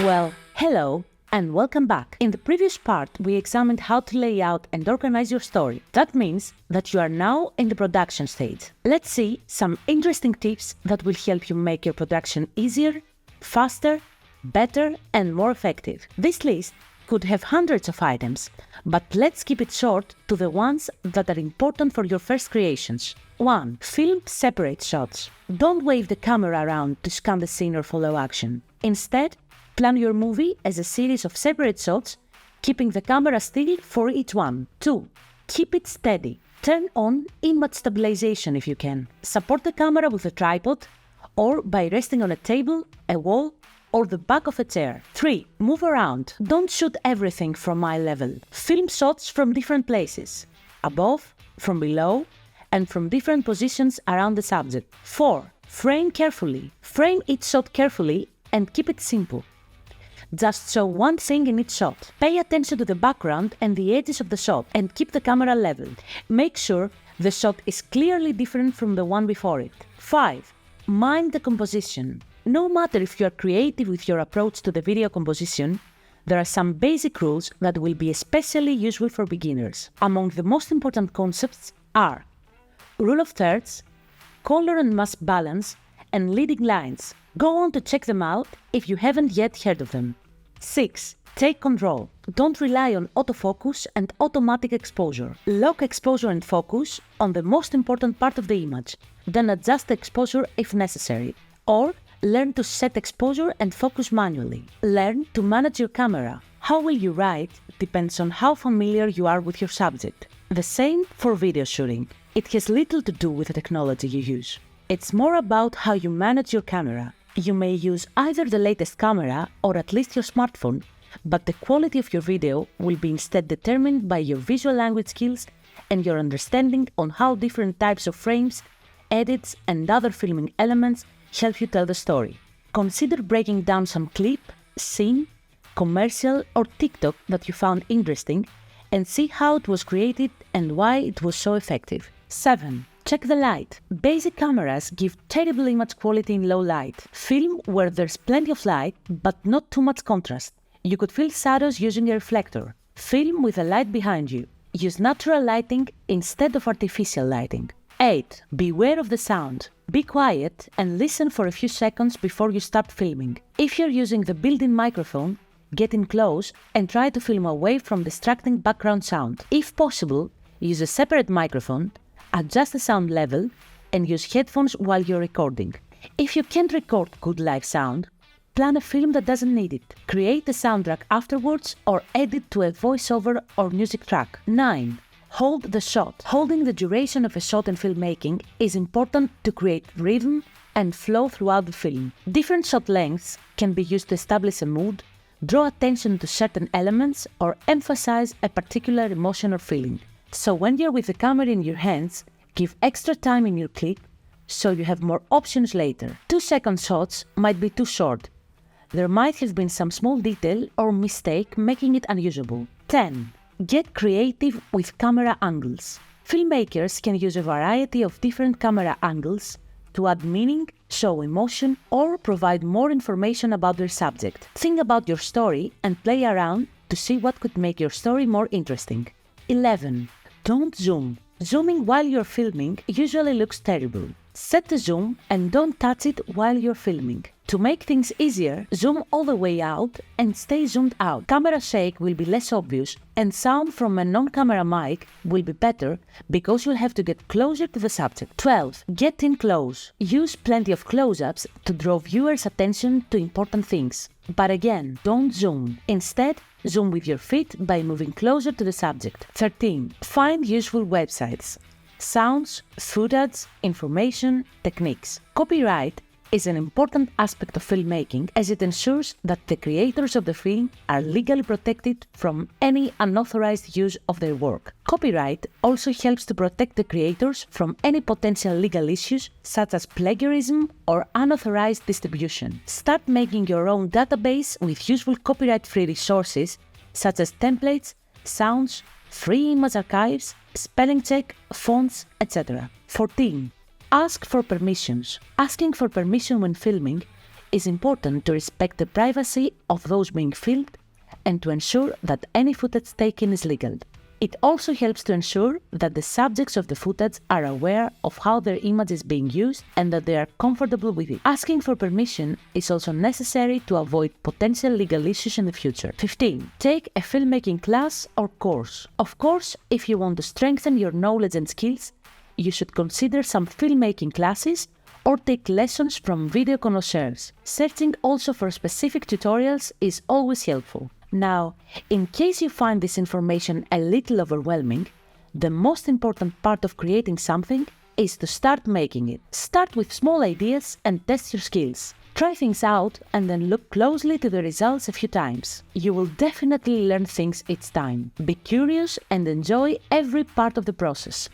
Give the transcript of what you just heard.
Well, hello and welcome back. In the previous part, we examined how to lay out and organize your story. That means that you are now in the production stage. Let's see some interesting tips that will help you make your production easier, faster, better, and more effective. This list could have hundreds of items, but let's keep it short to the ones that are important for your first creations. 1. Film separate shots. Don't wave the camera around to scan the scene or follow action. Instead, plan your movie as a series of separate shots, keeping the camera still for each one. 2. Keep it steady. Turn on image stabilization if you can. Support the camera with a tripod or by resting on a table, a wall, or the back of a chair. 3. Move around. Don't shoot everything from eye level. Film shots from different places, above, from below, and from different positions around the subject. 4. Frame carefully. Frame each shot carefully and keep it simple. Just show one thing in each shot. Pay attention to the background and the edges of the shot and keep the camera level. Make sure the shot is clearly different from the one before it. 5. Mind the composition. No matter if you are creative with your approach to the video composition, there are some basic rules that will be especially useful for beginners. Among the most important concepts are rule of thirds, color and mass balance, and leading lines. Go on to check them out if you haven't yet heard of them. 6. Take control. Don't rely on autofocus and automatic exposure. Lock exposure and focus on the most important part of the image, then adjust the exposure if necessary. Or learn to set exposure and focus manually. Learn to manage your camera. How will you write depends on how familiar you are with your subject. The same for video shooting. It has little to do with the technology you use. It's more about how you manage your camera. You may use either the latest camera or at least your smartphone, but the quality of your video will be instead determined by your visual language skills and your understanding on how different types of frames, edits, and other filming elements help you tell the story. Consider breaking down some clip, scene, commercial, or TikTok that you found interesting and see how it was created and why it was so effective. 7. Check the light. Basic cameras give terrible image quality in low light. Film where there's plenty of light, but not too much contrast. You could fill shadows using a reflector. Film with a light behind you. Use natural lighting instead of artificial lighting. 8. Beware of the sound. Be quiet and listen for a few seconds before you start filming. If you're using the built-in microphone, get in close and try to film away from distracting background sound. If possible, use a separate microphone, adjust the sound level, and use headphones while you're recording. If you can't record good live sound, plan a film that doesn't need it. Create a soundtrack afterwards or add it to a voiceover or music track. 9. Hold the shot. Holding the duration of a shot in filmmaking is important to create rhythm and flow throughout the film. Different shot lengths can be used to establish a mood, draw attention to certain elements, or emphasize a particular emotion or feeling. So when you're with the camera in your hands, give extra time in your clip so you have more options later. 2-second shots might be too short. There might have been some small detail or mistake making it unusable. 10. Get creative with camera angles. Filmmakers can use a variety of different camera angles to add meaning, show emotion, or provide more information about their subject. Think about your story and play around to see what could make your story more interesting. 11. Don't zoom. Zooming while you're filming usually looks terrible. Set the zoom and don't touch it while you're filming. To make things easier, zoom all the way out and stay zoomed out. Camera shake will be less obvious and sound from a non-camera mic will be better because you'll have to get closer to the subject. 12. Get in close. Use plenty of close-ups to draw viewers' attention to important things. But again, don't zoom. Instead, zoom with your feet by moving closer to the subject. 13. Find useful websites. Sounds, footage, information, techniques. Copyright is an important aspect of filmmaking as it ensures that the creators of the film are legally protected from any unauthorized use of their work. Copyright also helps to protect the creators from any potential legal issues such as plagiarism or unauthorized distribution. Start making your own database with useful copyright-free resources such as templates, sounds, free image archives, spelling check, fonts, etc. 14. Ask for permissions. Asking for permission when filming is important to respect the privacy of those being filmed and to ensure that any footage taken is legal. It also helps to ensure that the subjects of the footage are aware of how their image is being used and that they are comfortable with it. Asking for permission is also necessary to avoid potential legal issues in the future. 15. Take a filmmaking class or course. Of course, if you want to strengthen your knowledge and skills, you should consider some filmmaking classes or take lessons from video connoisseurs. Searching also for specific tutorials is always helpful. Now, in case you find this information a little overwhelming, the most important part of creating something is to start making it. Start with small ideas and test your skills. Try things out and then look closely to the results a few times. You will definitely learn things each time. Be curious and enjoy every part of the process.